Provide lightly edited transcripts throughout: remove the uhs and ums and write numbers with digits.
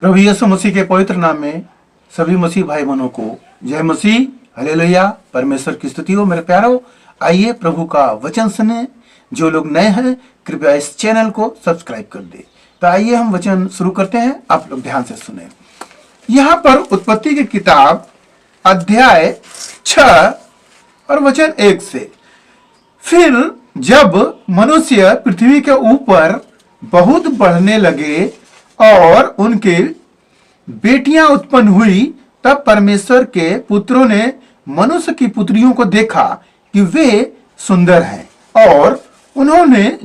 प्रभु यीशु मसीह के पवित्र नाम में सभी मसीह भाई बहनों को जय मसीह, हालेलुया। परमेश्वर की स्तुति हो। मेरे प्यारो, आइए प्रभु का वचन सुने। जो लोग नए हैं कृपया इस चैनल को सब्सक्राइब कर दे। तो आइए हम वचन शुरू करते हैं, आप लोग ध्यान से सुने। यहाँ पर उत्पत्ति की किताब अध्याय 6 और वचन 1 से, फिर जब मनुष्य पृथ्वी के ऊपर बहुत बढ़ने लगे और उनके बेटियां उत्पन्न हुई, तब परमेश्वर के पुत्रों ने मनुष्य की पुत्रियों को देखा कि वे सुंदर हैं और उन्होंने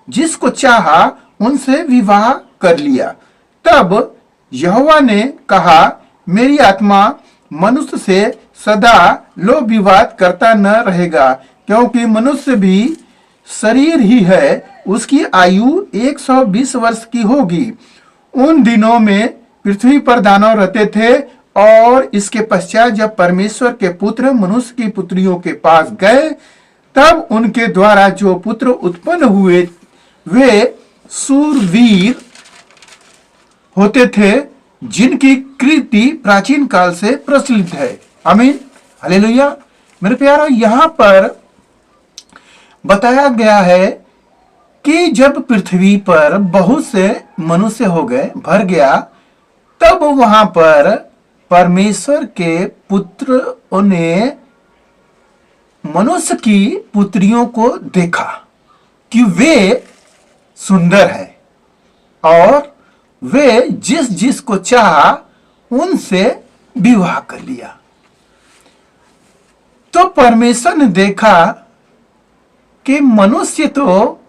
जिसको चाहा उनसे विवाह कर लिया। तब यहोवा ने कहा, मेरी आत्मा मनुष्य से सदा लोभ विवाद करता न रहेगा, क्योंकि मनुष्य भी शरीर ही है, उसकी आयु 120 वर्ष की होगी। उन दिनों में पृथ्वी पर दानव रहते थे और इसके पश्चात जब परमेश्वर के पुत्र मनुष्य की पुत्रियों के पास गए, तब उनके द्वारा जो पुत्र उत्पन्न हुए वे शूरवीर होते थे, जिनकी कीर्ति प्राचीन काल से प्रचलित है। आमीन, हालेलुया। मेरे प्यारो, यहाँ पर बताया गया है कि जब पृथ्वी पर बहुत से मनुष्य हो गए, भर गया, तब वहां पर परमेश्वर के पुत्र ने मनुष्य की पुत्रियों को देखा कि वे सुंदर है और वे जिसको चाहा उनसे विवाह कर लिया। तो परमेश्वर ने देखा कि मनुष्य तो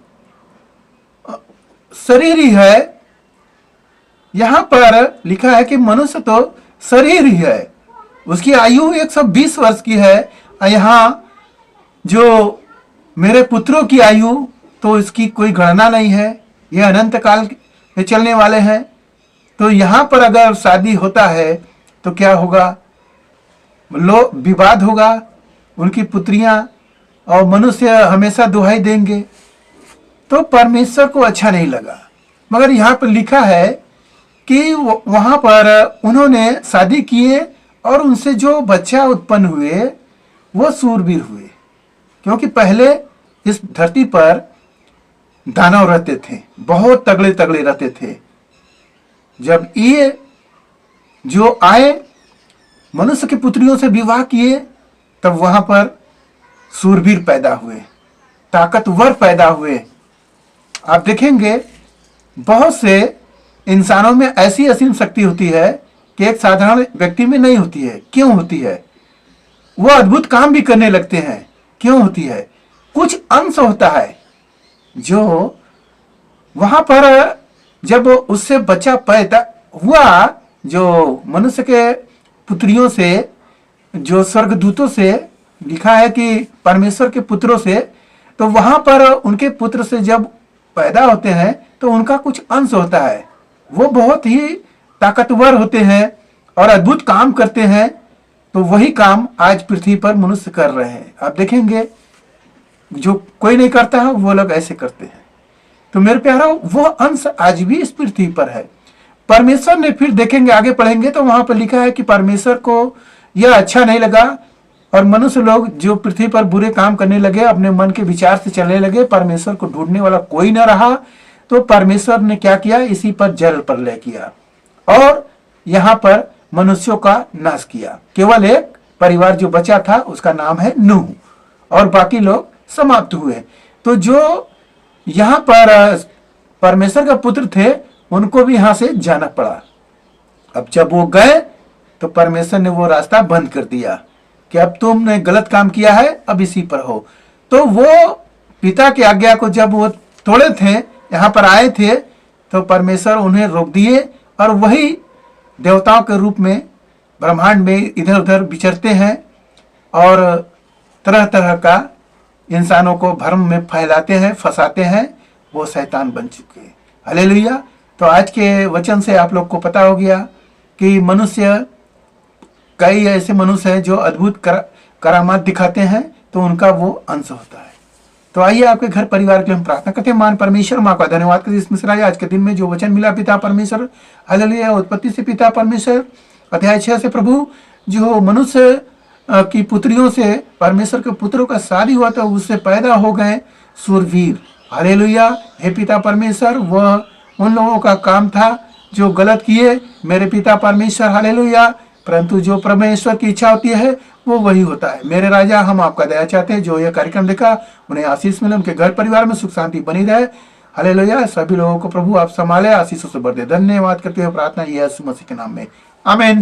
शरीर ही है। यहां पर लिखा है कि मनुष्य तो शरीर ही है, उसकी आयु 120 वर्ष की है। यहां जो मेरे पुत्रों की आयु तो इसकी कोई गणना नहीं है, ये अनंत काल में चलने वाले हैं। तो यहां पर अगर शादी होता है तो क्या होगा? विवाद होगा, उनकी पुत्रियां और मनुष्य हमेशा दुहाई देंगे। तो परमेश्वर को अच्छा नहीं लगा। मगर यहाँ पर लिखा है कि वहां पर उन्होंने शादी किए और उनसे जो बच्चा उत्पन्न हुए वो शूरवीर हुए, क्योंकि पहले इस धरती पर दानव रहते थे, बहुत तगड़े तगड़े रहते थे। जब ये जो आए मनुष्य की पुत्रियों से विवाह किए, तब वहां पर शूरवीर पैदा हुए, ताकतवर पैदा हुए। आप देखेंगे बहुत से इंसानों में ऐसी असीम शक्ति होती है कि एक साधारण व्यक्ति में नहीं होती है। क्यों होती है? वो अद्भुत काम भी करने लगते हैं। क्यों होती है? कुछ अंश होता है जो वहां पर जब उससे बच्चा पैदा हुआ, जो मनुष्य के पुत्रियों से, जो स्वर्गदूतों से, लिखा है कि परमेश्वर के पुत्रों से, तो वहां पर उनके पुत्र से जब पैदा होते हैं तो उनका कुछ अंश होता है। वो बहुत ही ताकतवर होते हैं और अद्भुत काम करते हैं। तो वही काम आज पृथ्वी पर मनुष्य कर रहे हैं। आप देखेंगे जो कोई नहीं करता है वो लोग ऐसे करते हैं। तो मेरे प्यारो, वो अंश आज भी इस पृथ्वी पर है। परमेश्वर ने, फिर देखेंगे, आगे पढ़ेंगे तो वहां पर लिखा है कि परमेश्वर को यह अच्छा नहीं लगा और मनुष्य लोग जो पृथ्वी पर बुरे काम करने लगे, अपने मन के विचार से चलने लगे, परमेश्वर को ढूंढने वाला कोई न रहा। तो परमेश्वर ने क्या किया? इसी पर जल प्रलय किया और यहाँ पर मनुष्यों का नाश किया। केवल एक परिवार जो बचा था उसका नाम है नूह, और बाकी लोग समाप्त हुए। तो जो यहाँ पर परमेश्वर का पुत्र थे उनको भी यहाँ से जाना पड़ा। अब जब वो गए तो परमेश्वर ने वो रास्ता बंद कर दिया कि अब तुमने गलत काम किया है, अब इसी पर हो। तो वो पिता की आज्ञा को जब वो तोड़े थे, यहाँ पर आए थे, तो परमेश्वर उन्हें रोक दिए और वही देवताओं के रूप में ब्रह्मांड में इधर उधर विचरते हैं और तरह तरह का इंसानों को भ्रम में फैलाते हैं, फंसाते हैं। वो शैतान बन चुके हैं। हालेलुया। तो आज के वचन से आप लोग को पता हो गया कि मनुष्य, कई ऐसे मनुष्य हैं जो अद्भुत करामात दिखाते हैं, तो उनका वो अंश होता है। तो आइए आपके घर परिवार के लिए हम प्रार्थना करते हैं। मान परमेश्वर, माँ का धन्यवाद करते इस मिश्रा आज के दिन में जो वचन मिला पिता परमेश्वर, हालेलुया। उत्पत्ति से पिता परमेश्वर अध्याय 6 से प्रभु, जो मनुष्य की पुत्रियों से परमेश्वर के पुत्रों का शादी हुआ तो उससे पैदा हो गए सूरवीर, हालेलुया। हे पिता परमेश्वर, वह उन लोगों का काम था जो गलत किए मेरे पिता परमेश्वर, हालेलुया। परंतु जो परमेश्वर की इच्छा होती है वो वही होता है। मेरे राजा, हम आपका दया चाहते हैं, जो यह कार्यक्रम देखा उन्हें आशीष मिले, उनके घर परिवार में सुख शांति बनी रहे, हालेलुया। सभी लोगों को प्रभु आप संभाले, आशीषों से भर दे। धन्यवाद करते हुए प्रार्थना यीशु मसीह के नाम में, आमीन।